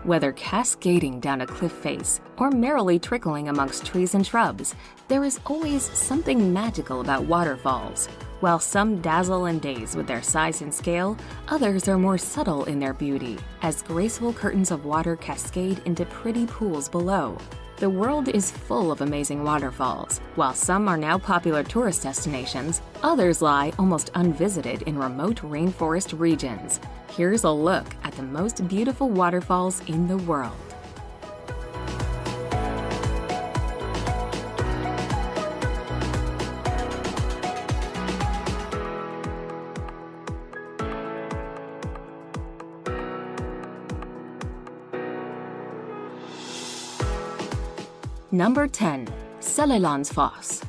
Whether cascading down a cliff face or merrily trickling amongst trees and shrubs, there is always something magical about waterfalls. While some dazzle and daze with their size and scale, others are more subtle in their beauty, as graceful curtains of water cascade into pretty pools below. The world is full of amazing waterfalls. While some are now popular tourist destinations, others lie almost unvisited in remote rainforest regions. Here's a look at the most beautiful waterfalls in the world. Number 10. Seljalandsfoss.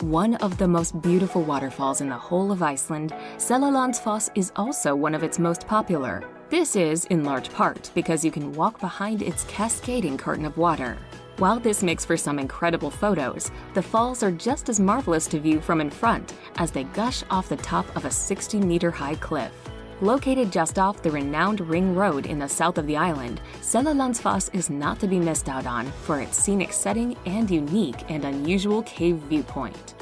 One of the most beautiful waterfalls in the whole of Iceland, Seljalandsfoss is also one of its most popular. This is, in large part, because you can walk behind its cascading curtain of water. While this makes for some incredible photos, the falls are just as marvelous to view from in front as they gush off the top of a 60-meter-high cliff. Located just off the renowned Ring Road in the south of the island, Seljalandsfoss is not to be missed out on for its scenic setting and unique and unusual cave viewpoint.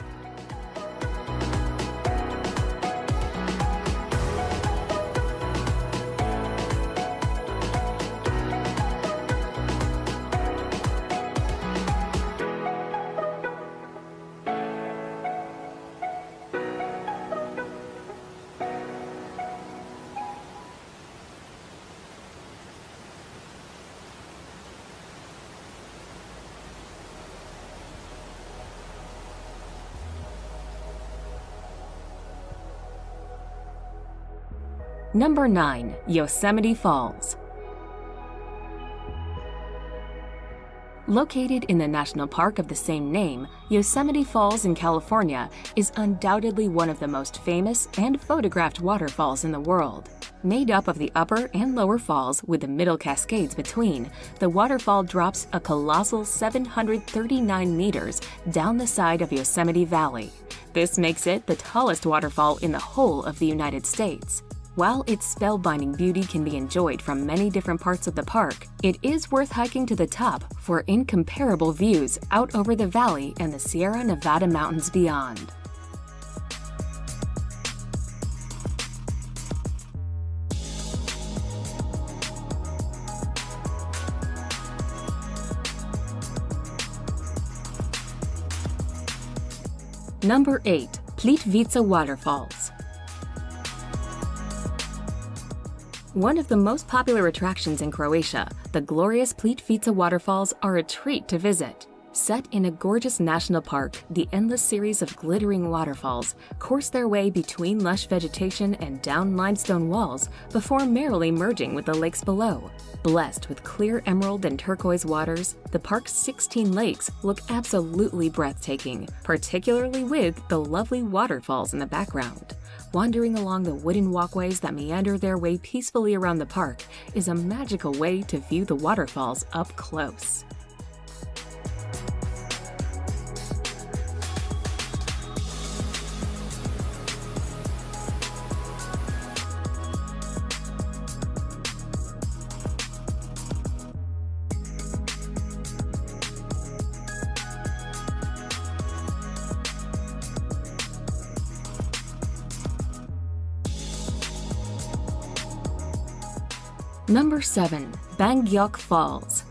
Number 9. Yosemite Falls. Located in the national park of the same name, Yosemite Falls in California is undoubtedly one of the most famous and photographed waterfalls in the world. Made up of the upper and lower falls with the middle cascades between, the waterfall drops a colossal 739 meters down the side of Yosemite Valley. This makes it the tallest waterfall in the whole of the United States. While its spellbinding beauty can be enjoyed from many different parts of the park, it is worth hiking to the top for incomparable views out over the valley and the Sierra Nevada mountains beyond. Number 8. Plitvice Waterfalls. One of the most popular attractions in Croatia, the glorious Plitvice waterfalls are a treat to visit. Set in a gorgeous national park, the endless series of glittering waterfalls course their way between lush vegetation and down limestone walls before merrily merging with the lakes below. Blessed with clear emerald and turquoise waters, the park's 16 lakes look absolutely breathtaking, particularly with the lovely waterfalls in the background. Wandering along the wooden walkways that meander their way peacefully around the park is a magical way to view the waterfalls up close. Number 7. Bangkok Falls.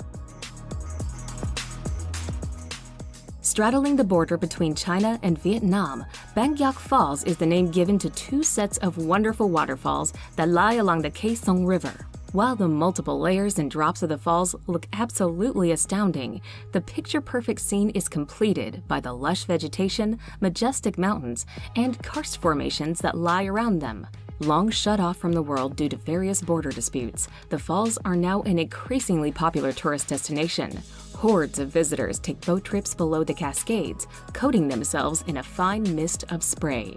Straddling the border between China and Vietnam, Bangkok Falls is the name given to two sets of wonderful waterfalls that lie along the Khe Song River. While the multiple layers and drops of the falls look absolutely astounding, the picture-perfect scene is completed by the lush vegetation, majestic mountains, and karst formations that lie around them. Long shut off from the world due to various border disputes, the falls are now an increasingly popular tourist destination. Hordes of visitors take boat trips below the cascades, coating themselves in a fine mist of spray.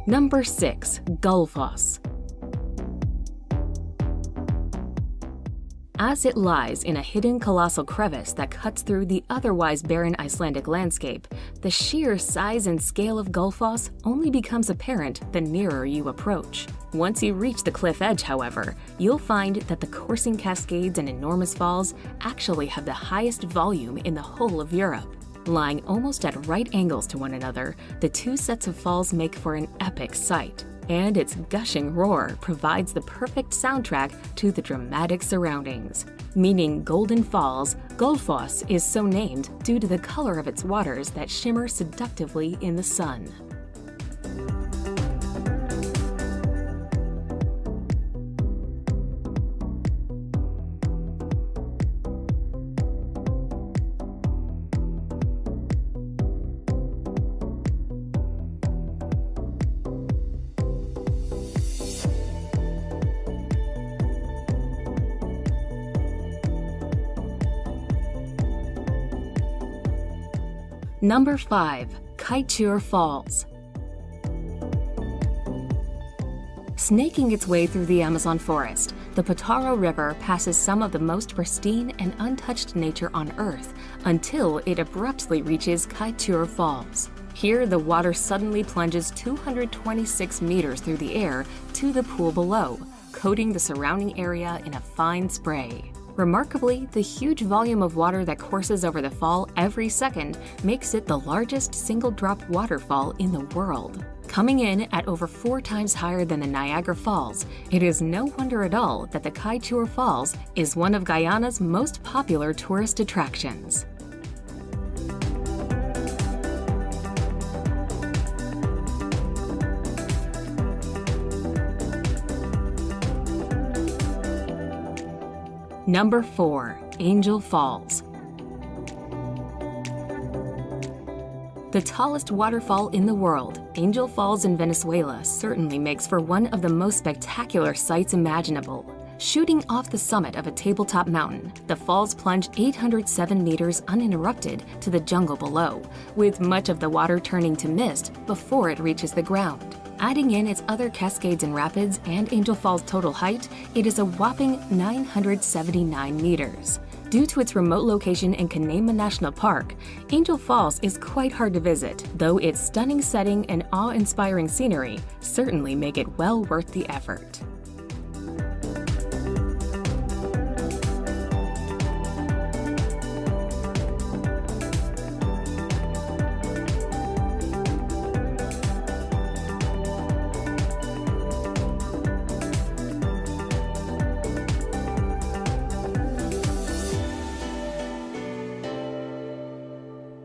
Number 6. Gullfoss. As it lies in a hidden colossal crevice that cuts through the otherwise barren Icelandic landscape, the sheer size and scale of Gullfoss only becomes apparent the nearer you approach. Once you reach the cliff edge, however, you'll find that the coursing cascades and enormous falls actually have the highest volume in the whole of Europe. Lying almost at right angles to one another, the two sets of falls make for an epic sight, and its gushing roar provides the perfect soundtrack to the dramatic surroundings. Meaning Golden Falls, Gullfoss is so named due to the color of its waters that shimmer seductively in the sun. Number 5. Kaitur Falls. Snaking its way through the Amazon forest, the Potaro River passes some of the most pristine and untouched nature on Earth until it abruptly reaches Kaitur Falls. Here, the water suddenly plunges 226 meters through the air to the pool below, coating the surrounding area in a fine spray. Remarkably, the huge volume of water that courses over the fall every second makes it the largest single-drop waterfall in the world. Coming in at over 4 times higher than the Niagara Falls, it is no wonder at all that the Kaitur Falls is one of Guyana's most popular tourist attractions. Number 4. Angel Falls. The tallest waterfall in the world, Angel Falls in Venezuela certainly makes for one of the most spectacular sights imaginable. Shooting off the summit of a tabletop mountain, the falls plunge 807 meters uninterrupted to the jungle below, with much of the water turning to mist before it reaches the ground. Adding in its other cascades and rapids and Angel Falls' total height, it is a whopping 979 meters. Due to its remote location in Canaima National Park, Angel Falls is quite hard to visit, though its stunning setting and awe-inspiring scenery certainly make it well worth the effort.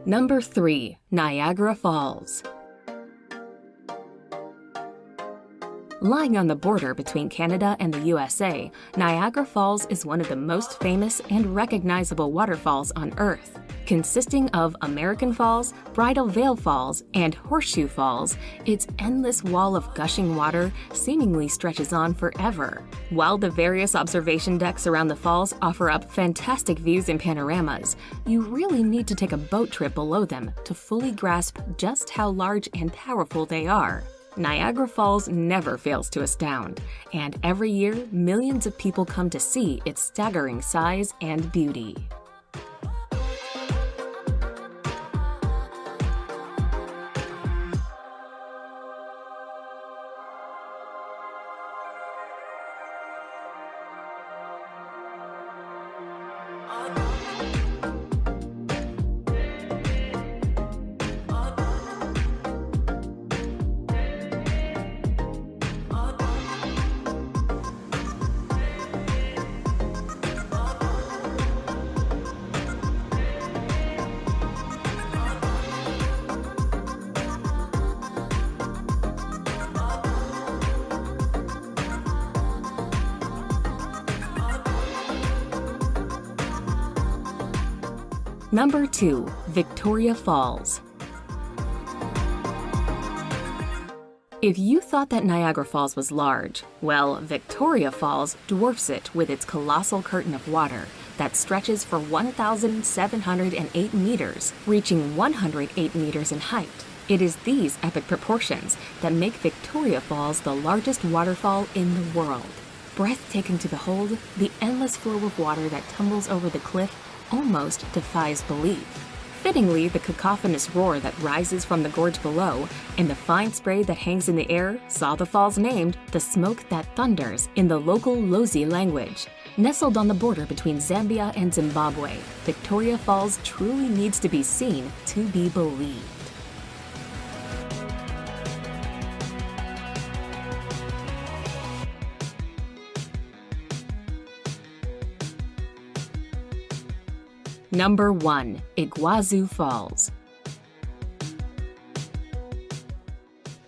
Number 3. Niagara Falls. Lying on the border between Canada and the USA, Niagara Falls is one of the most famous and recognizable waterfalls on Earth. Consisting of American Falls, Bridal Veil Falls, and Horseshoe Falls, its endless wall of gushing water seemingly stretches on forever. While the various observation decks around the falls offer up fantastic views and panoramas, you really need to take a boat trip below them to fully grasp just how large and powerful they are. Niagara Falls never fails to astound, and every year millions of people come to see its staggering size and beauty. Number 2. Victoria Falls. If you thought that Niagara Falls was large, well, Victoria Falls dwarfs it with its colossal curtain of water that stretches for 1,708 meters, reaching 108 meters in height. It is these epic proportions that make Victoria Falls the largest waterfall in the world. Breathtaking to behold, the endless flow of water that tumbles over the cliff almost defies belief. Fittingly, the cacophonous roar that rises from the gorge below and the fine spray that hangs in the air saw the falls named the smoke that thunders in the local Lozi language. Nestled on the border between Zambia and Zimbabwe, Victoria Falls truly needs to be seen to be believed. Number 1. Iguazu Falls.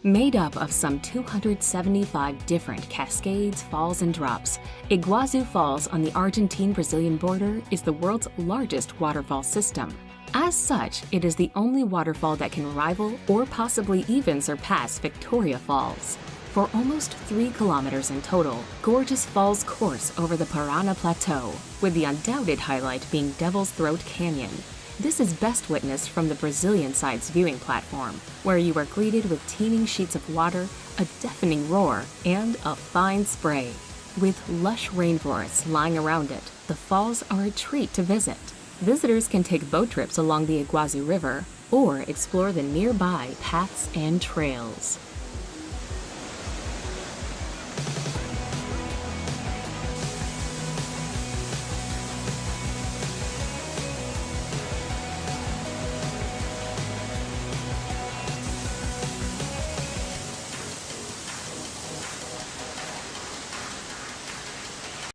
Made up of some 275 different cascades, falls, and drops, Iguazu Falls on the Argentine-Brazilian border is the world's largest waterfall system. As such, it is the only waterfall that can rival or possibly even surpass Victoria Falls. For almost 3 kilometers in total, gorgeous falls course over the Parana Plateau, with the undoubted highlight being Devil's Throat Canyon. This is best witnessed from the Brazilian side's viewing platform, where you are greeted with teeming sheets of water, a deafening roar, and a fine spray. With lush rainforests lying around it, the falls are a treat to visit. Visitors can take boat trips along the Iguazu River or explore the nearby paths and trails.